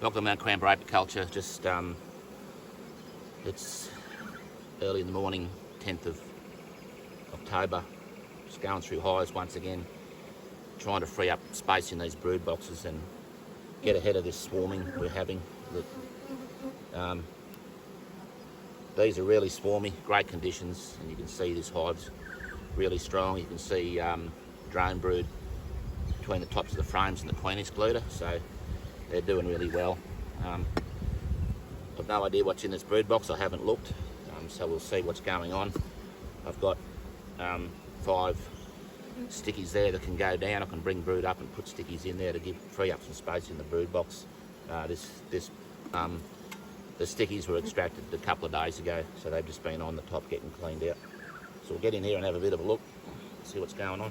Welcome to Coramba Apiculture. Just it's early in the morning, 10th of October. Just going through hives once again, trying to free up space in these brood boxes and get ahead of this swarming we're having. These are really swarmy, great conditions, and you can see this hive's really strong. You can see drone brood between the tops of the frames and the queen excluder, so they're doing really well. I've no idea what's in this brood box. I haven't looked, so we'll see what's going on. I've got 5 stickies there that can go down. I can bring brood up and put stickies in there to free up some space in the brood box. The stickies were extracted a couple of days ago, so they've just been on the top getting cleaned out. So we'll get in here and have a bit of a look, see what's going on.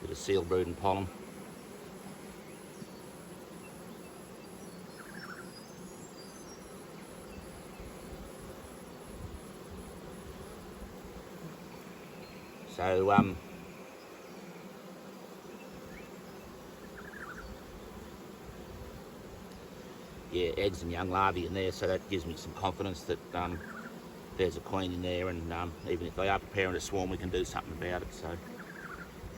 Bit of seal brood and pollen. So yeah, eggs and young larvae in there, so that gives me some confidence that there's a queen in there, and even if they are preparing to swarm, we can do something about it.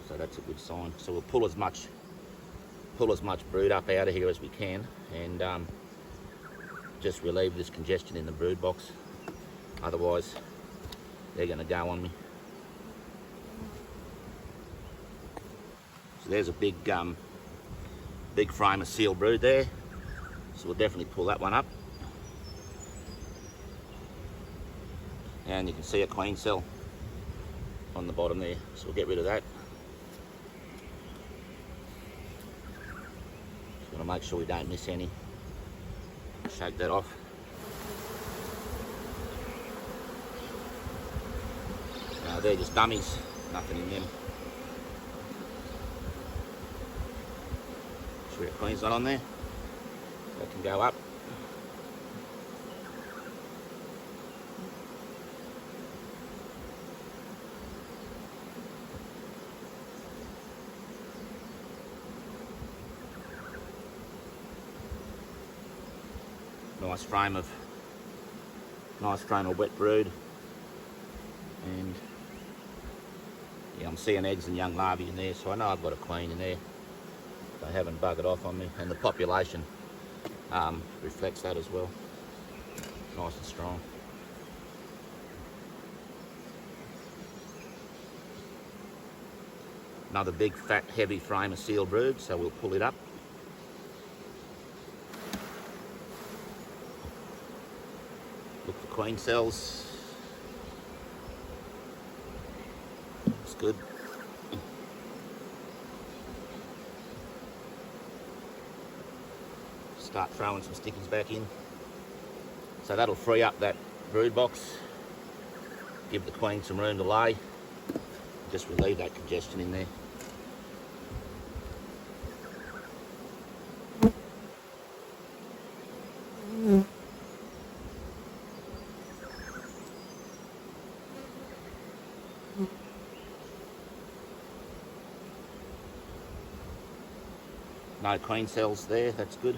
So that's a good sign. So we'll pull as much brood up out of here as we can, and just relieve this congestion in the brood box. Otherwise, they're going to go on me. So there's a big frame of seal brood there. So we'll definitely pull that one up. And you can see a queen cell on the bottom there. So we'll get rid of that. Just want to make sure we don't miss any. Shake that off. Now they're just dummies, nothing in them. Sure your queen's not on there. That can go up. Nice frame of wet brood, and yeah, I'm seeing eggs and young larvae in there, so I know I've got a queen in there. They haven't buggered off on me, and the population reflects that as well. Nice and strong. Another big, fat, heavy frame of seal brood, so we'll pull it up. Look for queen cells. Looks good. Start throwing some stickies back in. So that'll free up that brood box, give the queen some room to lay, just relieve that congestion in there. No queen cells there, that's good.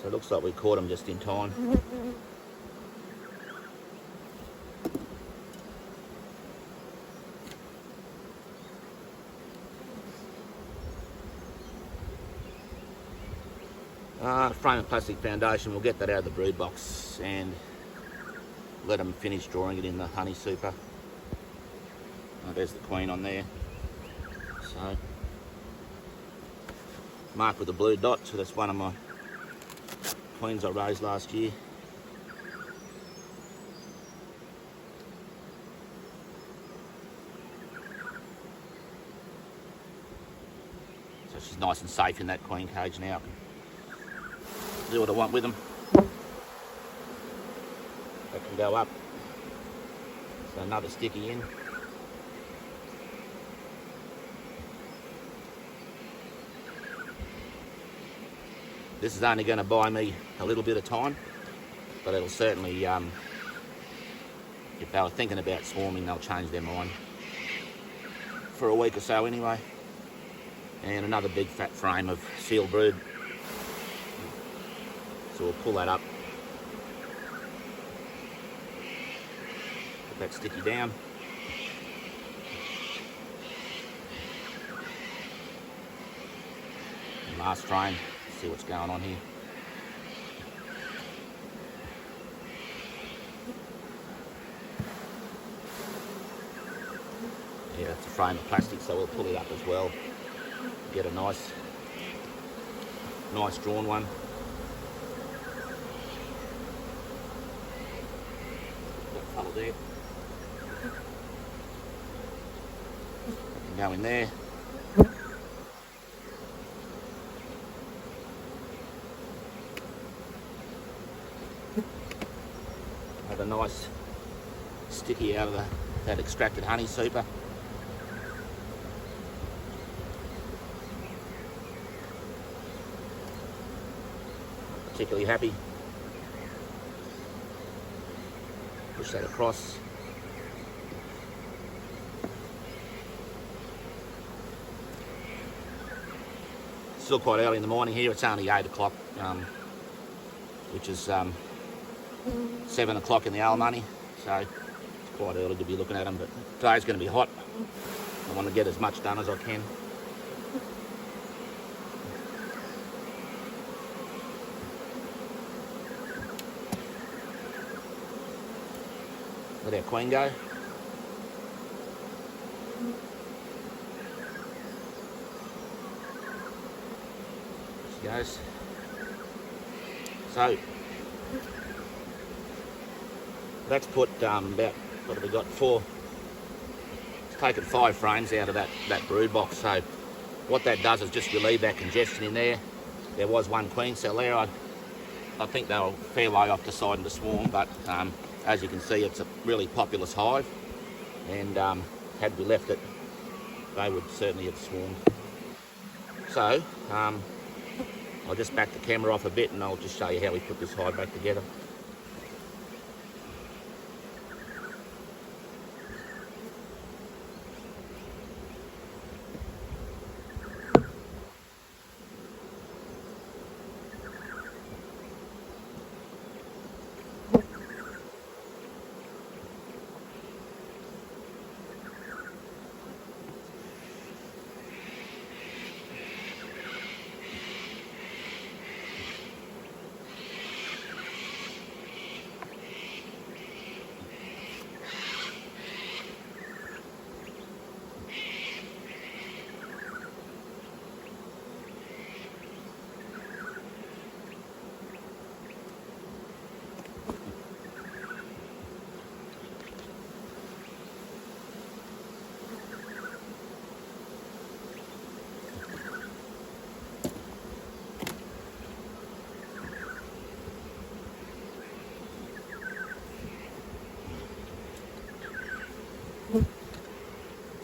So it looks like we caught them just in time. Frame of plastic foundation, we'll get that out of the brood box and let them finish drawing it in the honey super. Oh, there's the queen on there. So marked with a blue dot, so that's one of my queens I raised last year. So she's nice and safe in that queen cage now. Do what I want with them. They can go up. So another sticky in. This is only going to buy me a little bit of time, but it'll certainly, if they were thinking about swarming, they'll change their mind for a week or so anyway. And another big fat frame of seal brood. So we'll pull that up. Put that sticky down. And last frame, see what's going on here. Yeah, it's a frame of plastic, so we'll pull it up as well. Get a nice drawn one. That fellow there. That can go in there. Have a nice sticky out of that extracted honey super. Particularly happy. Push that across. Still quite early in the morning here. It's only 8 o'clock, which is 7 o'clock in the Almoney, so it's quite early to be looking at them, but today's going to be hot. I want to get as much done as I can. Let our queen go. There she goes. So that's put about, what have we got, 4, it's taken 5 frames out of that brood box. So what that does is just relieve that congestion in there. There was one queen cell there. I think they were a fair way off deciding to swarm, but as you can see, it's a really populous hive, and had we left it, they would certainly have swarmed. So I'll just back the camera off a bit and I'll just show you how we put this hive back together.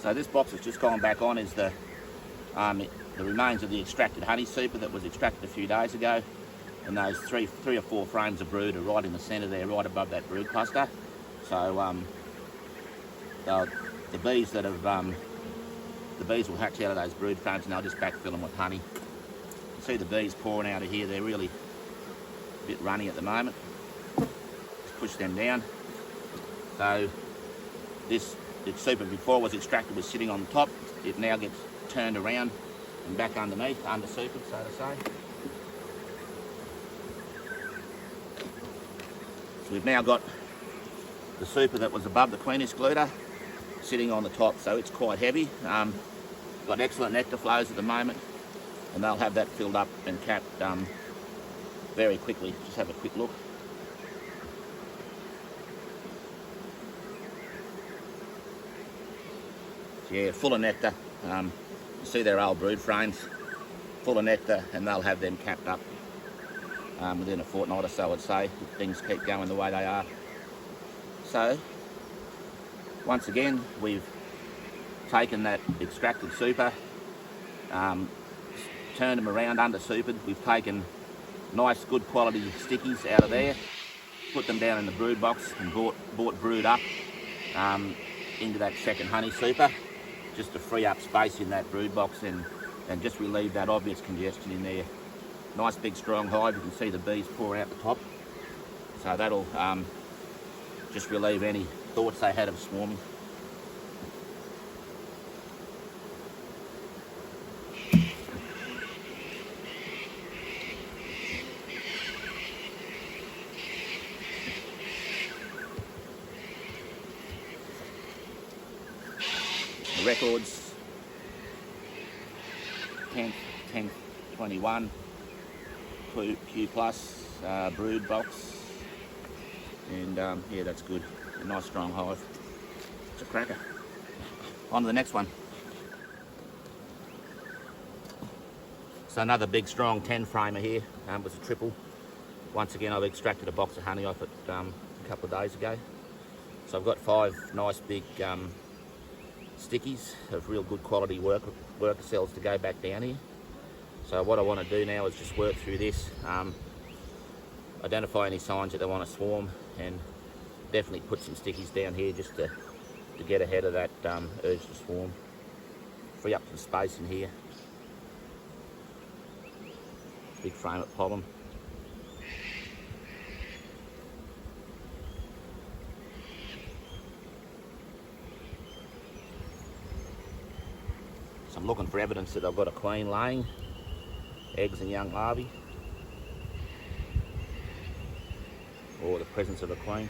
So this box that's just gone back on is the remains of the extracted honey super that was extracted a few days ago, and those three or four frames of brood are right in the centre there, right above that brood cluster. So the bees that have the bees will hatch out of those brood frames and they'll just backfill them with honey. You see the bees pouring out of here. They're really a bit runny at the moment. Just push them down. So this super before was extracted was sitting on the top. It now gets turned around and back underneath, under super, so to say. So we've now got the super that was above the queen excluder sitting on the top, so it's quite heavy. Got excellent nectar flows at the moment, and they'll have that filled up and capped very quickly. Just have a quick look. Yeah, full of nectar. You see their old brood frames, full of nectar, and they'll have them capped up within a fortnight or so, I'd say, if things keep going the way they are. So, once again, we've taken that extracted super, turned them around under supered. We've taken nice, good quality stickies out of there. Put them down in the brood box and brought brood up into that second honey super, just to free up space in that brood box and just relieve that obvious congestion in there. Nice big strong hive. You can see the bees pour out the top, so that'll just relieve any thoughts they had of swarming. The records 10th 21 Q plus brood box, and yeah, that's good. A nice strong hive. It's a cracker. On to the next one. So another big strong 10 framer here. Was a triple. Once again, I've extracted a box of honey off it a couple of days ago. So I've got 5 nice big stickies of real good quality worker cells to go back down here. So what I want to do now is just work through this, identify any signs that they want to swarm, and definitely put some stickies down here just to get ahead of that urge to swarm. Free up some space in here. Big frame at pollen. So I'm looking for evidence that I've got a queen laying eggs and young larvae, or the presence of a queen.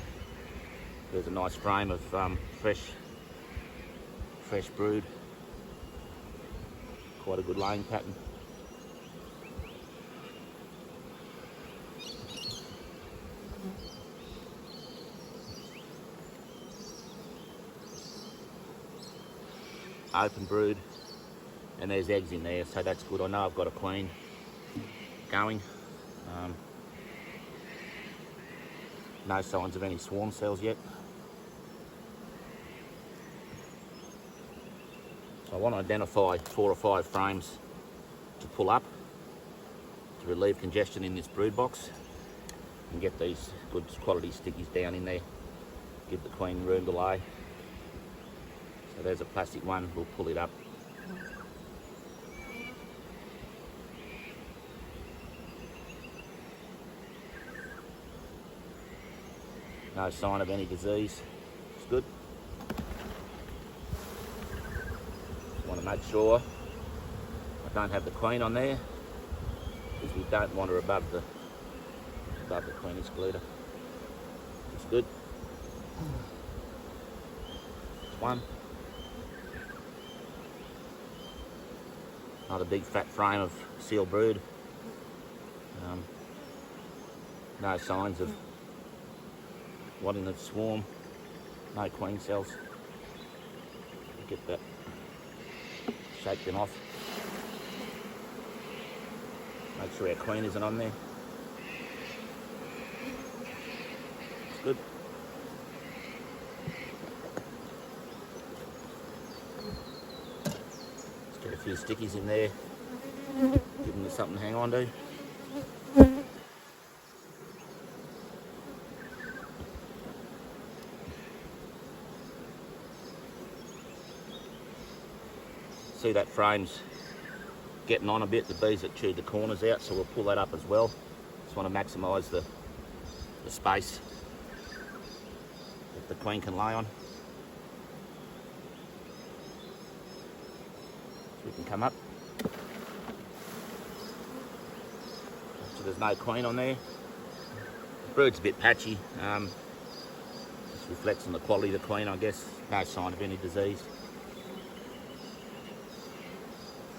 There's a nice frame of fresh brood. Quite a good laying pattern. Open brood, and there's eggs in there, so that's good. I know I've got a queen going. No signs of any swarm cells yet. So I want to identify 4 or 5 frames to pull up to relieve congestion in this brood box and get these good quality stickies down in there. Give the queen room to lay. So there's a plastic one, we'll pull it up. No sign of any disease. It's good. Want to make sure I don't have the queen on there, because we don't want her above the queen excluder. It's good. One. Another big fat frame of seal brood. No signs of wanting to swarm. No queen cells. Get that. Shake them off. Make sure our queen isn't on there. It's good. Let's get a few stickies in there. Give them something to hang on to. See that frame's getting on a bit. The bees that chewed the corners out, so we'll pull that up as well. Just want to maximise the space that the queen can lay on. So we can come up. So there's no queen on there. The brood's a bit patchy. Just reflects on the quality of the queen, I guess. No sign of any disease.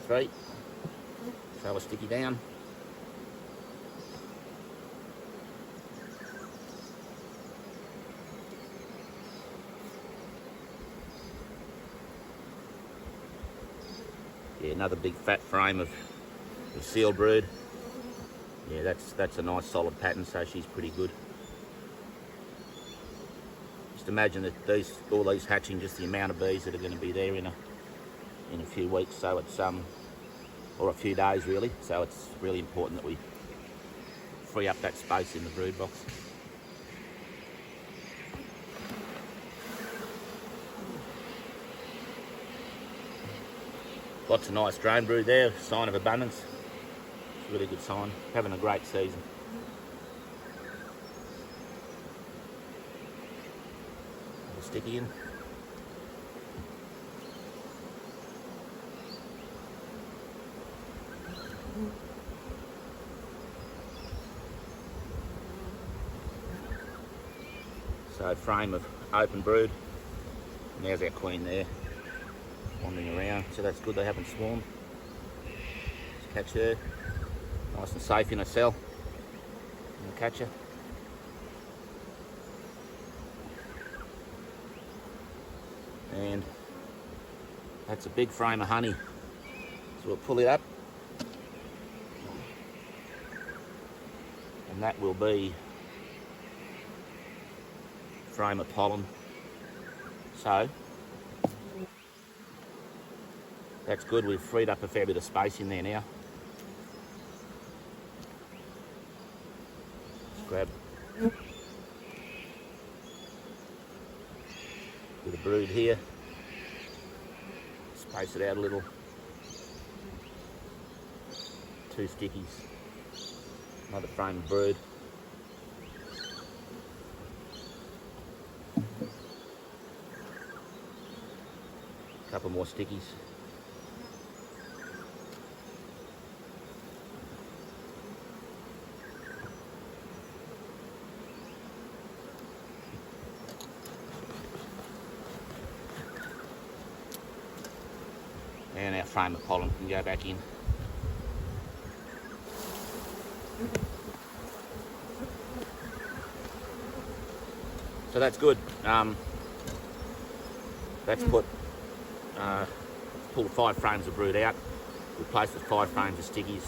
3. Throw a sticky down. Yeah, another big fat frame of seal brood. Yeah, that's a nice solid pattern, so she's pretty good. Just imagine that all these hatching, just the amount of bees that are going to be there in a few weeks, so it's or a few days really, so it's really important that we free up that space in the brood box. Lots of nice drone brood there, sign of abundance. It's a really good sign, having a great season. Sticky in. So frame of open brood, and there's our queen there, wandering around, so that's good, they haven't swarmed. Just catch her, nice and safe in a cell, and we'll catch her. And that's a big frame of honey, so we'll pull it up, and that will be frame of pollen. So that's good, we've freed up a fair bit of space in there now. Just grab a bit of brood here, space it out a little. 2 stickies, another frame of brood. Couple more stickies. And our frame of pollen can go back in. So that's good. That's pulled 5 frames of brood out, replaced with 5 frames of stickies.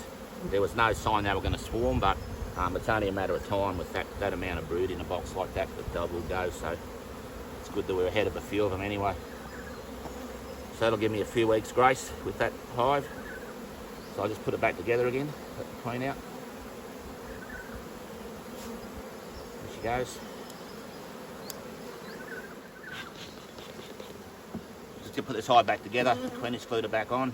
There was no sign they were going to swarm, but it's only a matter of time with that amount of brood in a box like that they'll go, so it's good that we're ahead of a few of them anyway. So that'll give me a few weeks grace with that hive. So I'll just put it back together again, let the queen out. There she goes. Just to put this hive back together, the queen excluder back on.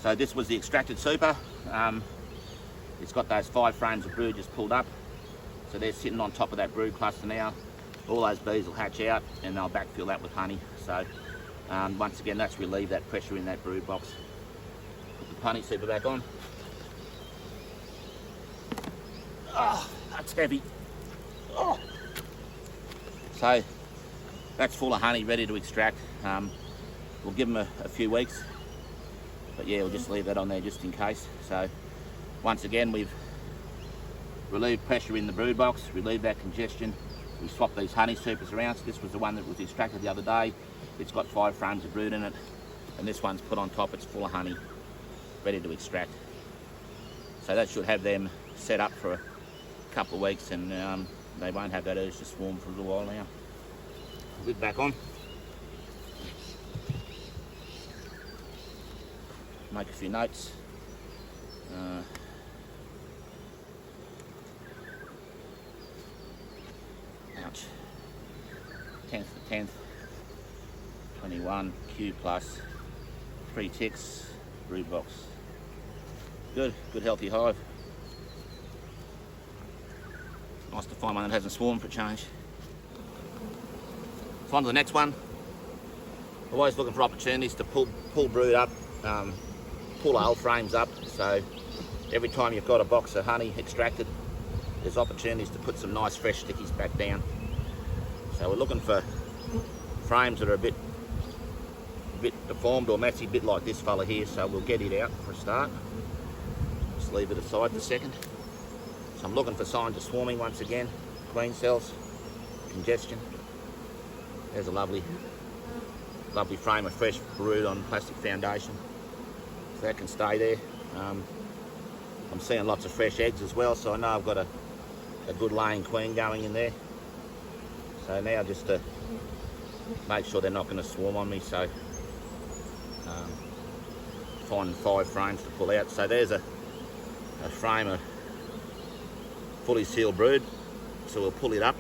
So this was the extracted super. It's got those 5 frames of brood just pulled up. So they're sitting on top of that brood cluster now. All those bees will hatch out and they'll backfill that with honey. So once again, that's relieved that pressure in that brood box. Put the honey super back on. Oh, that's heavy. Oh. So that's full of honey, ready to extract. We'll give them a few weeks. But yeah, we'll just leave that on there just in case. So once again, we've relieved pressure in the brood box, relieved that congestion. We swapped these honey supers around. So this was the one that was extracted the other day. It's got 5 frames of brood in it. And this one's put on top, it's full of honey, ready to extract. So that should have them set up for a couple of weeks, and they won't have that urge to swarm for a little while now. Lid back on. Make a few notes. Ouch. 10th for 10th. 21 Q plus 3 ticks. Brood box. Good healthy hive. Nice to find one that hasn't swarmed for a change. So on to the next one. Always looking for opportunities to pull brood up, pull old frames up. So every time you've got a box of honey extracted, there's opportunities to put some nice fresh stickies back down. So we're looking for frames that are a bit deformed or messy, a bit like this fella here. So we'll get it out for a start. Just leave it aside for a second. So I'm looking for signs of swarming once again, queen cells, congestion. There's a lovely frame of fresh brood on plastic foundation. So that can stay there. I'm seeing lots of fresh eggs as well, so I know I've got a good laying queen going in there. So now just to make sure they're not going to swarm on me, so finding 5 frames to pull out. So there's a frame of fully sealed brood, so we'll pull it up.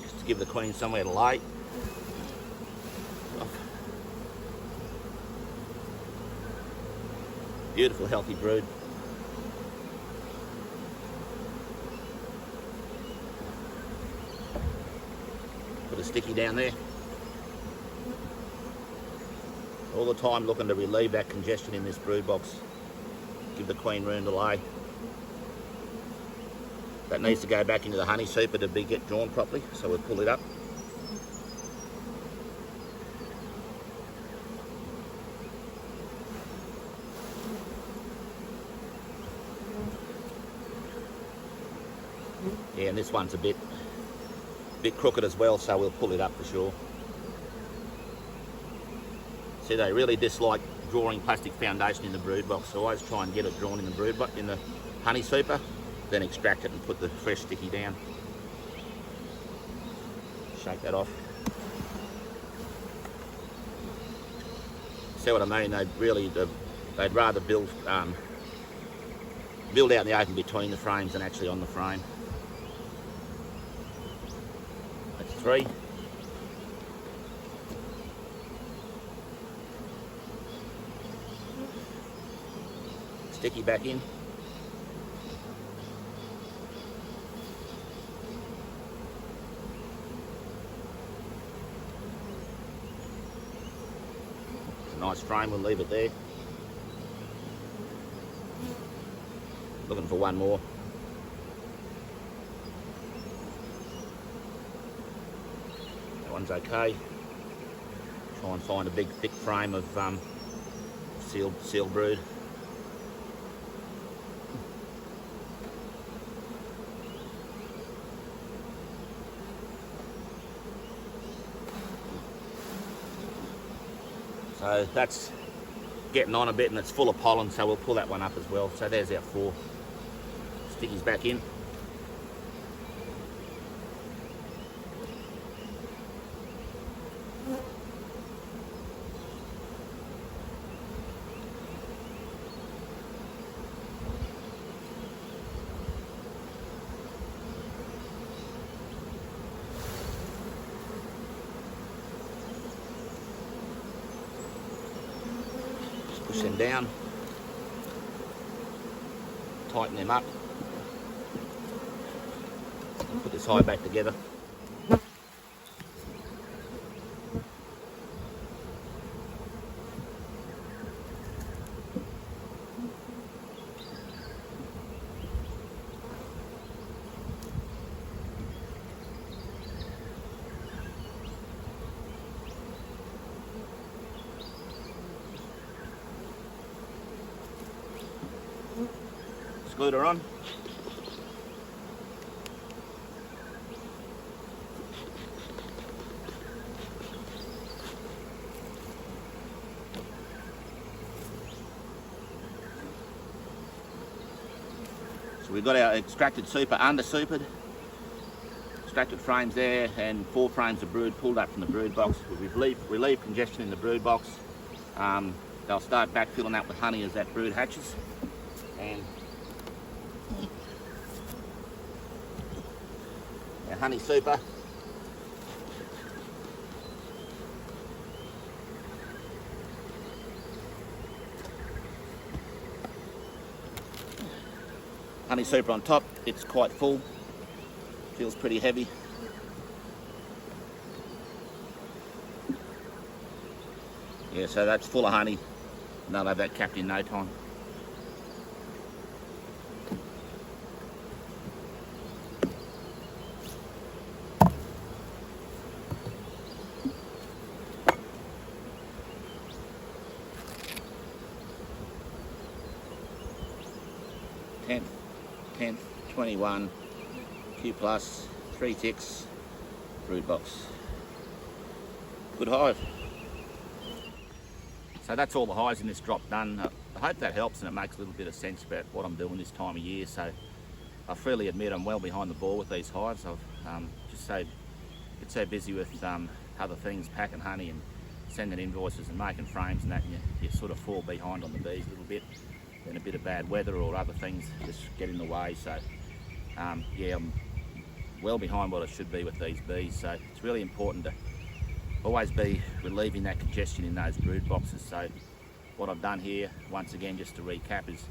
Just to give the queen somewhere to lay. Beautiful healthy brood. Put a sticky down there. All the time looking to relieve that congestion in this brood box. Give the queen room to lay. That needs to go back into the honey super to get drawn properly, so we'll pull it up. Yeah, and this one's a bit crooked as well, so we'll pull it up for sure. See, they really dislike drawing plastic foundation in the brood box, so always try and get it drawn in the brood box, in the honey super, then extract it and put the fresh sticky down. Shake that off. See what I mean? They'd rather build out in the open between the frames than actually on the frame. That's 3. Sticky back in. It's a nice frame, we'll leave it there. Looking for one more. That one's okay. Try and find a big thick frame of sealed brood. So that's getting on a bit and it's full of pollen, so we'll pull that one up as well. So there's our 4 stickies back in. Push them down, tighten them up, put this hive back together. Excluder on. So we've got our extracted super under supered, extracted frames there, and 4 frames of brood pulled up from the brood box. We've relieved congestion in the brood box. They'll start backfilling that with honey as that brood hatches. And our honey super. Honey super on top, it's quite full, feels pretty heavy. Yeah, so that's full of honey, and they'll have that capped in no time. Tenth, 21, Q plus, 3 ticks, brood box. Good hive. So that's all the hives in this drop done. I hope that helps and it makes a little bit of sense about what I'm doing this time of year. So I freely admit I'm well behind the ball with these hives. I've just get so busy with other things, packing honey and sending invoices and making frames and that, and you sort of fall behind on the bees a little bit. Then a bit of bad weather or other things just get in the way. So yeah, I'm well behind what I should be with these bees. So it's really important to always be relieving that congestion in those brood boxes. So what I've done here, once again, just to recap, is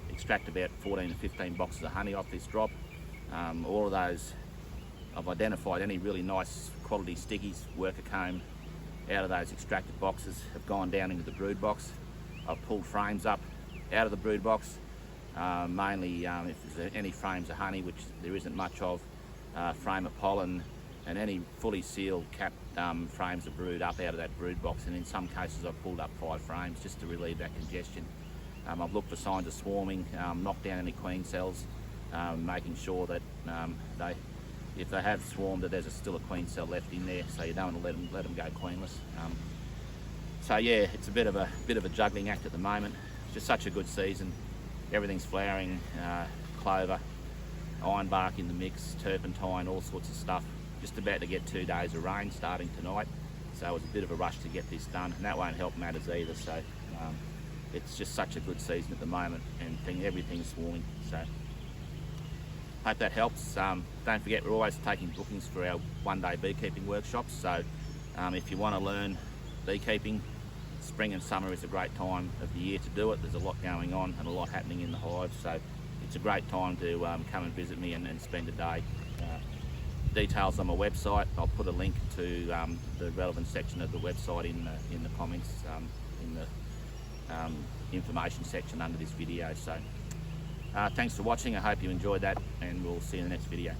extract about 14 to 15 boxes of honey off this drop. All of those, I've identified any really nice quality stickies, worker comb, out of those extracted boxes, have gone down into the brood box. I've pulled frames up out of the brood box, mainly if there's any frames of honey, which there isn't much of, frame of pollen, and any fully sealed capped frames of brood up out of that brood box. And in some cases I've pulled up 5 frames just to relieve that congestion. I've looked for signs of swarming, knocked down any queen cells, making sure that if they have swarmed, that there's still a queen cell left in there, so you don't want to let them go queenless. So yeah, it's a bit of a juggling act at the moment. It's just such a good season. Everything's flowering, clover, ironbark in the mix, turpentine, all sorts of stuff. Just about to get 2 days of rain starting tonight, so it's a bit of a rush to get this done, and that won't help matters either. So it's just such a good season at the moment, and everything's swarming. So hope that helps. Don't forget, we're always taking bookings for our one-day beekeeping workshops. So if you want to learn beekeeping, spring and summer is a great time of the year to do it. There's a lot going on and a lot happening in the hive, so it's a great time to come and visit me and spend a day. Details on my website. I'll put a link to the relevant section of the website in the comments, in the information section under this video. So thanks for watching. I hope you enjoyed that, and we'll see you in the next video.